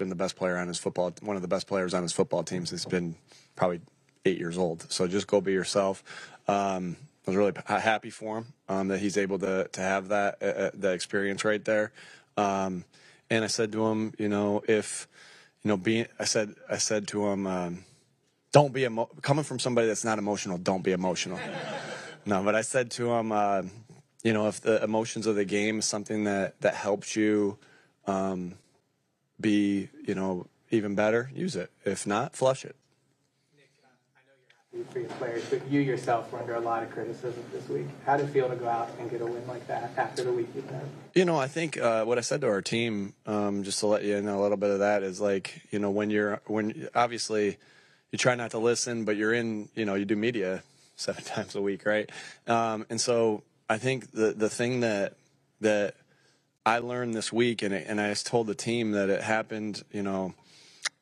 been the best player on his football, one of the best players on his football team since he's been probably 8 years old. So just go be yourself. I was really happy for him that he's able to have that experience right there. And I said to him, I said to him, don't be coming from somebody that's not emotional. Don't be emotional. No, but I said to him, if the emotions of the game is something that helps you be, even better, use it. If not, flush it. Nick, I know you're happy for your players, but you yourself were under a lot of criticism this week. How did it feel to go out and get a win like that after the week you've had? I think what I said to our team, just to let you know a little bit of that, is like, when obviously you try not to listen, but you're in, you do media 7 times a week, right? And so I think the thing that I learned this week, and I told the team that it happened,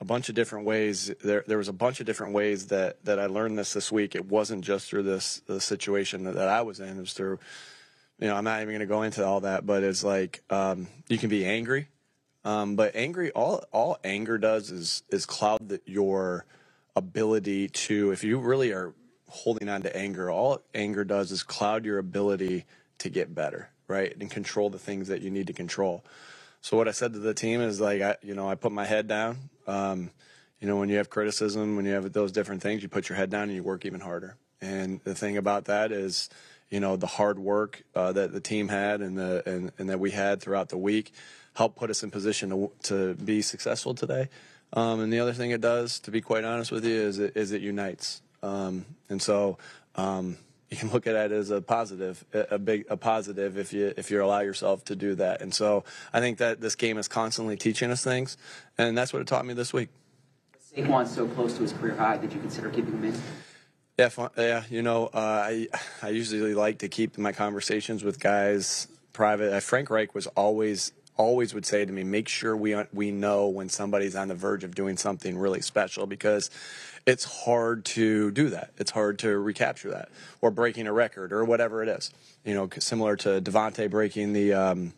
a bunch of different ways. There was a bunch of different ways that I learned this week. It wasn't just through the situation that I was in. It was through, I'm not even going to go into all that, but it's like you can be angry, but angry. All anger does is cloud your ability to. If you really are holding on to anger, all anger does is cloud your ability to get better, right, and control the things that you need to control. So what I said to the team is like, I put my head down. When you have criticism, when you have those different things, you put your head down and you work even harder. And the thing about that is, the hard work that the team had and that we had throughout the week helped put us in position to be successful today. And the other thing it does, to be quite honest with you, is it unites. And so you can look at it as a positive, a positive if you allow yourself to do that. And so I think that this game is constantly teaching us things, and that's what it taught me this week. Saquon's so close to his career high. Did you consider keeping him in? I usually like to keep my conversations with guys private. Frank Reich was always would say to me, make sure we know when somebody's on the verge of doing something really special, because it's hard to do that. It's hard to recapture that, or breaking a record, or whatever it is. Similar to Devontae breaking the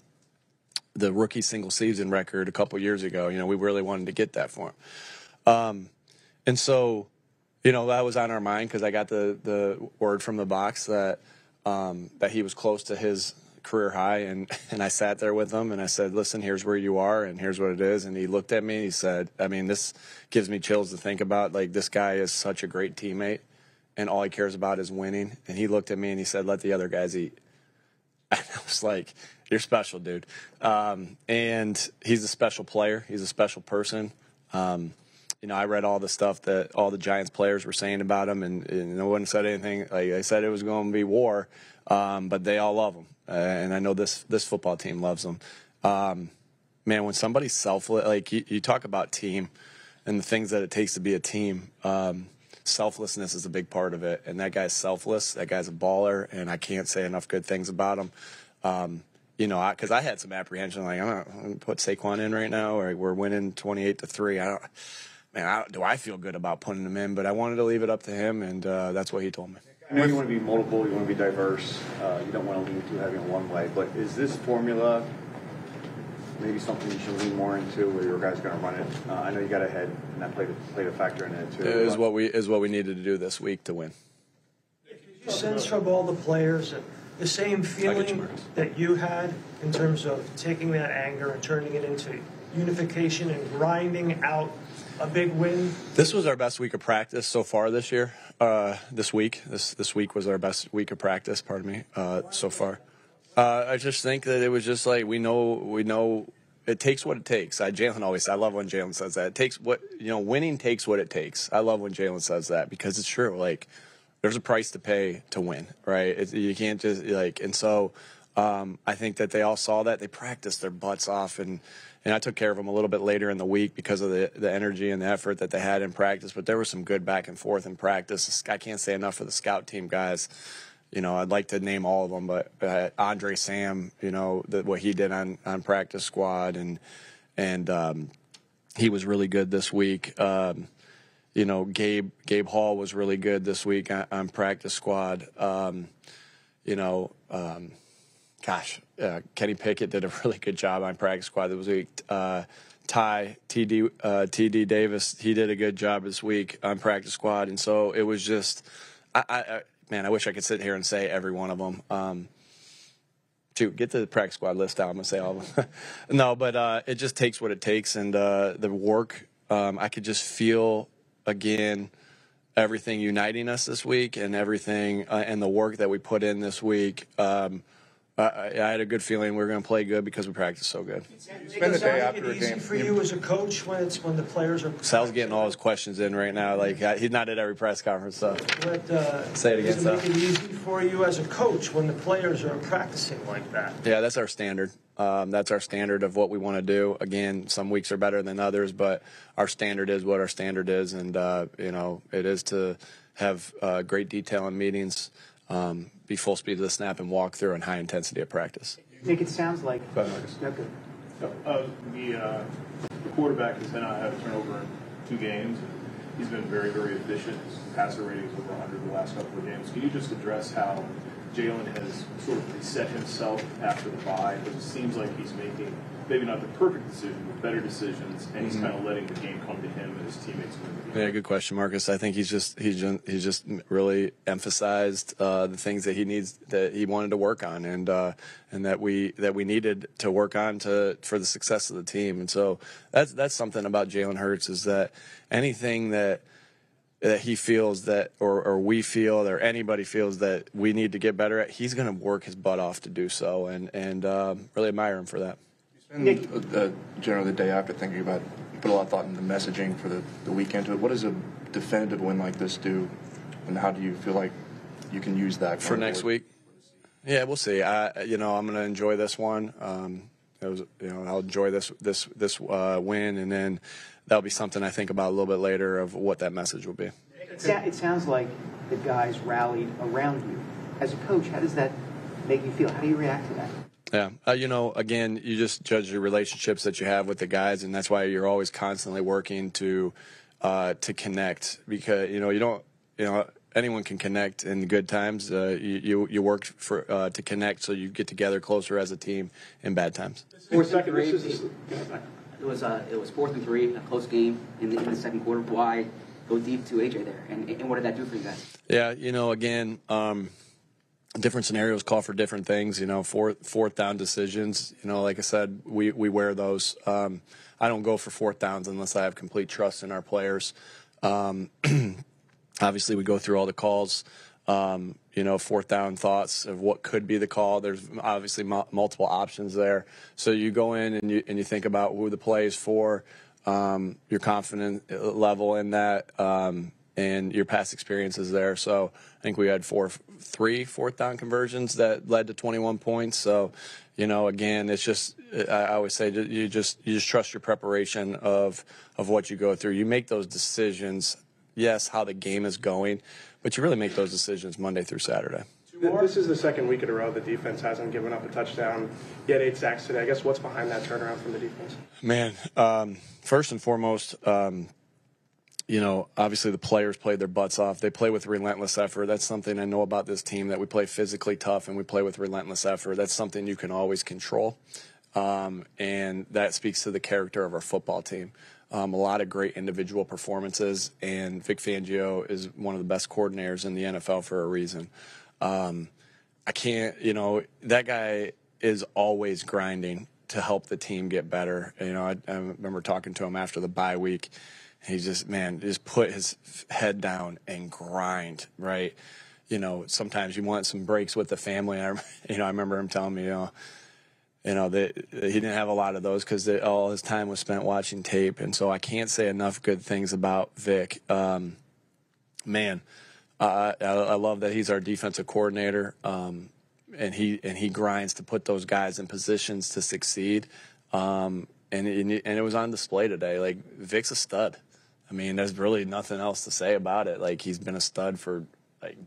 rookie single season record a couple years ago. We really wanted to get that for him. And so, that was on our mind because I got the word from the box that he was close to his career high, and I sat there with him and I said, listen, here's where you are and here's what it is. And he looked at me and he said, this gives me chills to think about. Like, this guy is such a great teammate and all he cares about is winning. And he looked at me and he said, let the other guys eat. And I was like, you're special, dude. And he's a special player. He's a special person. I read all the stuff that all the Giants players were saying about him, and no one said anything. Like I said, it was going to be war, but they all love him. And I know this football team loves him. Man, when somebody's selfless, like you talk about team and the things that it takes to be a team, selflessness is a big part of it. And that guy's selfless. That guy's a baller, and I can't say enough good things about him. Because I had some apprehension, like, I'm going to put Saquon in right now, or we're winning 28-3. Do I feel good about putting him in? But I wanted to leave it up to him, and that's what he told me. I know you want to be multiple, you want to be diverse, you don't want to lean too heavy on one way, but is this formula maybe something you should lean more into, where your guys are going to run it? I know you got ahead, and that played a factor in it too. It is what we needed to do this week to win. Did you sense from all the players the same feeling that you had in terms of taking that anger and turning it into unification and grinding out a big win? This was our best week of practice so far this year. This week was our best week of practice. So far. I just think that it was just like we know it takes what it takes. Jalen always. I love when Jalen says that. It takes winning takes what it takes. I love when Jalen says that because it's true. Like, there's a price to pay to win, right? You can't just and so I think that they all saw that. They practiced their butts off, and I took care of them a little bit later in the week because of the energy and the effort that they had in practice. But there was some good back and forth in practice. I can't say enough for the scout team guys. I'd like to name all of them, but Andre Sam, what he did on practice squad, and he was really good this week. Gabe Hall was really good this week on practice squad. Kenny Pickett did a really good job on practice squad this week. TD Davis, he did a good job this week on practice squad, and so it was just, man, I wish I could sit here and say every one of them. Get the practice squad list out. I'm gonna say all of them. No, but it just takes what it takes, and the work. I could just feel again everything uniting us this week, and everything and the work that we put in this week. I had a good feeling we were going to play good because we practiced so good. Spend the day after a game. Easy for you as a coach when the players are. Sal's getting all his questions in right now. Like he's not at every press conference. So say it again, Sal. Does it make it easy for you as a coach when the players are practicing like that? Yeah, that's our standard. That's our standard of what we want to do. Again, some weeks are better than others, but our standard is what our standard is, and it is to have great detail in meetings. Be full speed to the snap and walk through and high intensity of practice. Nick, it sounds like. Go ahead, Marcus. No, good. The quarterback has not had a turnover in 2 games. He's been very, very efficient. His passer rating is over 100 the last couple of games. Can you just address how Jalen has sort of reset himself after the bye? Because it seems like he's making maybe not the perfect decision, but better decisions, and he's kind of letting the game come to him and his teammates win the game. Yeah, good question, Marcus. I think he's just really emphasized the things that he wanted to work on, and that we needed to work on for the success of the team. And so that's something about Jalen Hurts, is that anything that he feels that, or we feel, or anybody feels that we need to get better at, he's going to work his butt off to do so, and really admire him for that. Nick, generally the day after, thinking about, you put a lot of thought into the messaging for the weekend to it. What does a definitive win like this do, and how do you feel like you can use that for next week? Yeah, we'll see. I'm going to enjoy this one. I'll enjoy this win, and then that'll be something I think about a little bit later of what that message will be. It sounds like the guys rallied around you. As a coach, how does that make you feel? How do you react to that? Yeah, again, you just judge the relationships that you have with the guys, and that's why you're always constantly working to connect, because anyone can connect in good times. You work to connect, so you get together closer as a team in bad times. It was 4th and 3, a close game in the second quarter. Why go deep to AJ there, and what did that do for you guys? Yeah, again. Different scenarios call for different things. Fourth down decisions. Like I said, we wear those. I don't go for 4th downs unless I have complete trust in our players. Obviously, we go through all the calls. 4th down thoughts of what could be the call. There's obviously multiple options there. So you go in and you think about who the play is for, your confidence level in that. And your past experiences there. So I think we had 3 4th down conversions that led to 21 points. So, again, it's just, I always say you just trust your preparation of what you go through. You make those decisions, yes, how the game is going, but you really make those decisions Monday through Saturday. This is the second week in a row the defense hasn't given up a touchdown, yet 8 sacks today. I guess what's behind that turnaround from the defense? Man, first and foremost, obviously the players played their butts off. They play with relentless effort. That's something I know about this team, that we play physically tough and we play with relentless effort. That's something you can always control. And that speaks to the character of our football team. A lot of great individual performances, and Vic Fangio is one of the best coordinators in the NFL for a reason. That guy is always grinding to help the team get better. I remember talking to him after the bye week. He just put his head down and grind, right? Sometimes you want some breaks with the family. I remember him telling me, that he didn't have a lot of those because all his time was spent watching tape. And so I can't say enough good things about Vic. I love that he's our defensive coordinator, and he grinds to put those guys in positions to succeed. And it was on display today. Like, Vic's a stud. I mean, there's really nothing else to say about it. Like, he's been a stud for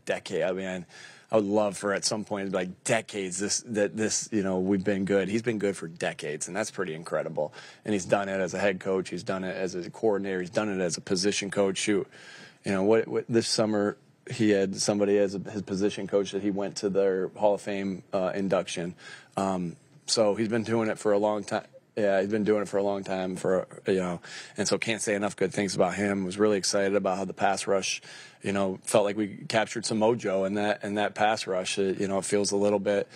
decades. I mean, I would love for at some point, decades, we've been good. He's been good for decades, and that's pretty incredible. And he's done it as a head coach. He's done it as a coordinator. He's done it as a position coach. Shoot, what this summer he had somebody as his position coach that he went to their Hall of Fame induction. So he's been doing it for a long time. Yeah, he's been doing it for a long time, and so can't say enough good things about him. Was really excited about how the pass rush, felt like we captured some mojo in that pass rush. It feels a little bit.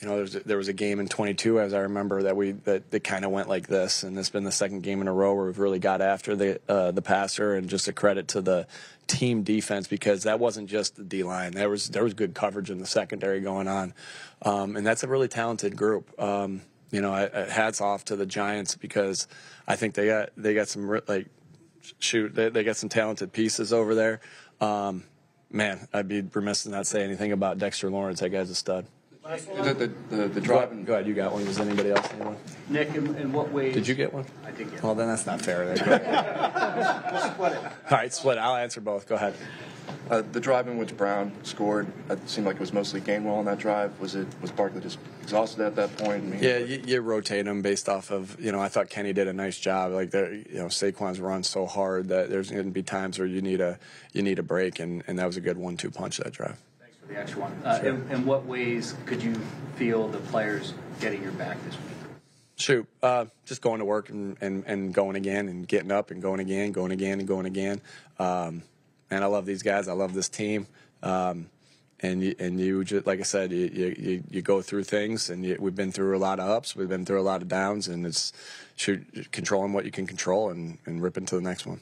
There was a game in 22, as I remember, that kind of went like this, and it's been the second game in a row where we've really got after the passer, and just a credit to the team defense, because that wasn't just the D-line. There was good coverage in the secondary going on, and that's a really talented group. Hats off to the Giants, because I think they got some they got some talented pieces over there. Man, I'd be remiss to not say anything about Dexter Lawrence. That guy's a stud. The drive. Go ahead, you got one. Does anybody else need one? Nick, in what ways? Did you get one? I did get Well, one. then that's not fair. We'll split it. All right, split. I'll answer both. Go ahead. The drive in which Brown scored, it seemed like it was mostly Gainwell on that drive. Was Barkley just exhausted at that point? Yeah, you rotate them based off of, I thought Kenny did a nice job. Like, Saquon's run so hard that there's going to be times where you need a break, and that was a good 1-2 punch, that drive. Thanks for the extra one. In what ways could you feel the players getting your back this week? Shoot, just going to work and going again, and getting up and going again, going again and going again. Man, I love these guys. I love this team. And you just, like I said, you go through things, and we've been through a lot of ups, we've been through a lot of downs, and it's controlling what you can control and rip into the next one.